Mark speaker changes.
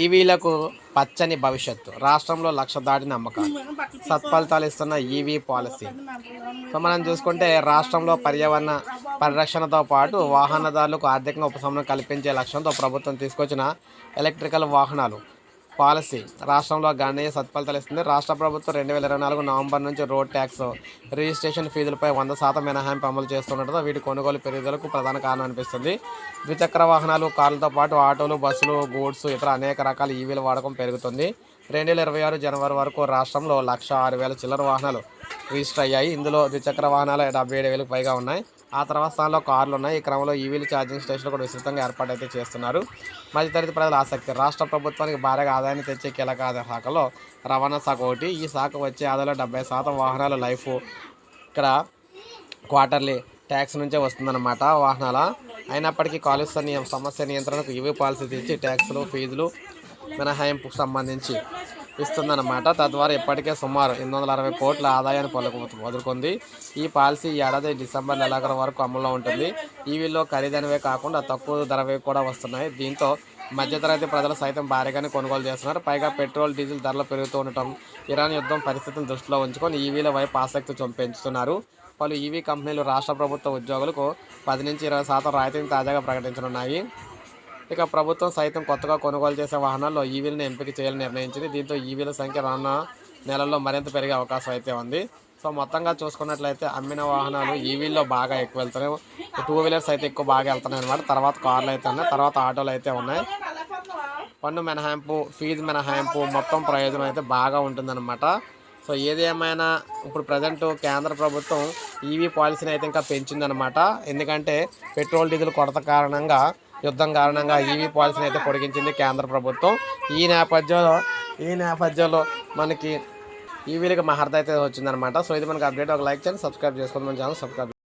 Speaker 1: ఈవీలకు పచ్చని భవిష్యత్తు. రాష్ట్రంలో 1,00,000 దాటిన అమ్మకాలు. సత్ఫలితాలు ఇస్తున్న ఈవీ పాలసీ. సో మనం చూసుకుంటే రాష్ట్రంలో పర్యావరణ పరిరక్షణతో పాటు వాహనదారులకు ఆర్థికంగా ఉపశమనం కల్పించే లక్ష్యంతో ప్రభుత్వం తీసుకొచ్చిన ఎలక్ట్రికల్ వాహనాలు పాలసీ రాష్ట్రంలో గణనీయ సత్ఫలితాలు ఇస్తుంది. రాష్ట్ర ప్రభుత్వం 2024 నవంబర్ నుంచి రోడ్ ట్యాక్స్ రిజిస్ట్రేషన్ ఫీజులపై 100% మినహాయింపు అమలు చేస్తుండటంతో వీటి కొనుగోలు పెరుగుదలకు ప్రధాన కారణం అనిపిస్తుంది. ద్విచక్ర వాహనాలు, కార్లతో పాటు ఆటోలు, బస్సులు, గూడ్స్, ఇతర అనేక రకాల ఈవీల వాడకం పెరుగుతుంది. 2026 జనవరి వరకు రాష్ట్రంలో 1,06,000 చిల్లర వాహనాలు రిజిస్టర్ అయ్యాయి. ఇందులో ద్విచక్ర వాహనాలు 77,000కు పైగా ఉన్నాయి. ఆ తర్వాత స్థానంలో కార్లు ఉన్నాయి. ఈ క్రమంలో ఈవీలు ఛార్జింగ్ స్టేషన్లు కూడా విస్తృతంగా ఏర్పాటు అయితే చేస్తున్నారు. మధ్యతరగతి ప్రజల ఆసక్తి. రాష్ట్ర ప్రభుత్వానికి భారీగా ఆదాయాన్ని తెచ్చే కీలక శాఖలో రవాణా శాఖ ఒకటి. ఈ శాఖ వచ్చే ఆదాయంలో 70% వాహనాల లైఫ్ ఇక్కడ క్వార్టర్లీ ట్యాక్స్ నుంచే వస్తుందన్నమాట వాహనాల. అయినప్పటికీ కాలుష్య సమస్య నియంత్రణకు ఈవీ పాలసీ తెచ్చి ట్యాక్సులు, ఫీజులు మినహాయింపుకు సంబంధించి ఇస్తుందన్నమాట. తద్వారా ఇప్పటికే సుమారు 860 కోట్ల ఆదాయాన్ని వదులుకుంది. ఈ పాలసీ ఈ ఏడాది డిసెంబర్ నెలాఖరు వరకు అమల్లో ఉంటుంది. ఈవీలో ఖరీదైనవే కాకుండా తక్కువ ధరవే కూడా వస్తున్నాయి. దీంతో మధ్యతరగతి ప్రజలు సైతం భారీగానే కొనుగోలు చేస్తున్నారు. పైగా పెట్రోల్, డీజిల్ ధరలు పెరుగుతూ ఉండటం, ఇరాన్ యుద్ధం పరిస్థితిని దృష్టిలో ఉంచుకొని ఈవీల వైపు ఆసక్తి పెంచుతున్నారు. పలు ఈవీ కంపెనీలు రాష్ట్ర ప్రభుత్వ ఉద్యోగులకు 10-20% రాయితీని తాజాగా ప్రకటించనున్నాయి. ఇక ప్రభుత్వం సైతం కొత్తగా కొనుగోలు చేసే వాహనాల్లో ఈవీలను ఎంపిక చేయాలని నిర్ణయించింది. దీంతో ఈవీల సంఖ్య రానున్న నెలల్లో మరింత పెరిగే అవకాశం అయితే ఉంది. సో మొత్తంగా చూసుకున్నట్లయితే అమ్మిన వాహనాలు ఈవీల్లో బాగా ఎక్కువ వెళ్తున్నాయి. 2 వీలర్స్ అయితే ఎక్కువ బాగా వెళ్తున్నాయి అనమాట. తర్వాత కార్లు అయితే ఉన్నాయి, తర్వాత ఆటోలు అయితే ఉన్నాయి. పన్ను మినహాయింపు, ఫీజు మినహాయింపు, మొత్తం ప్రయోజనం అయితే బాగా ఉంటుందన్నమాట. సో ఏది ఏమైనా ఇప్పుడు ప్రజెంట్ కేంద్ర ప్రభుత్వం ఈవీ పాలసీని అయితే ఇంకా పెంచిందనమాట. ఎందుకంటే పెట్రోల్, డీజిల్ కొరత కారణంగా, యుద్ధం కారణంగా ఈవీ పాలసీని అయితే పొడిగించింది కేంద్ర ప్రభుత్వం. ఈ నేపథ్యంలో మనకి ఈవీలకు మహర్ద అయితే వచ్చిందనమాట. సో ఇది మనకి అప్డేట్. ఒక లైక్ చేయండి, సబ్స్క్రైబ్ చేసుకోండి మన ఛానల్ సబ్స్క్రైబ్